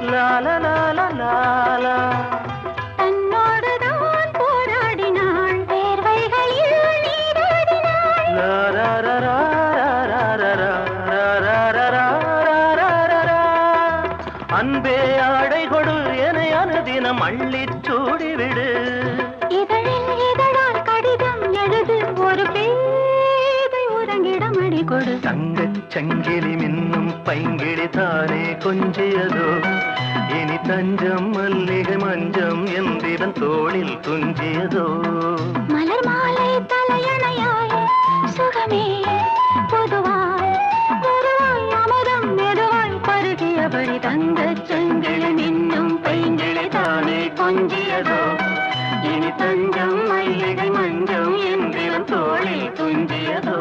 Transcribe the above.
லால லால லாலா தன்னோடுதான் போராடினாள் வேர்வைகளில் நீராடினாள் அன்பே ஆடை கொடு என அனுதினம் அள்ளிச் சூடிவிடு இதழில் இதழால் கடிதம் எழுது ஒரு பேதை உறங்கிடம் அடி கொடு தங்கச் சங்கிலி மின்னும் பைங்கிழி தானே கொஞ்சியதோ இனி தஞ்சம் மல்லிகை மஞ்சம் என்றிவன் தோளில் துஞ்சியதோ மலர் மாலை தலையணையாய் சுகமே பொதுவாய் பொதுவாய் அமுதம் மெதுவாய் பருகியபடி தங்கச் சங்கிலி மின்னும் பைங்கிழி தானே கொஞ்சியதோ இனி தஞ்சம் மல்லிகை மஞ்சம் என்றிவன் தோளில் துஞ்சியதோ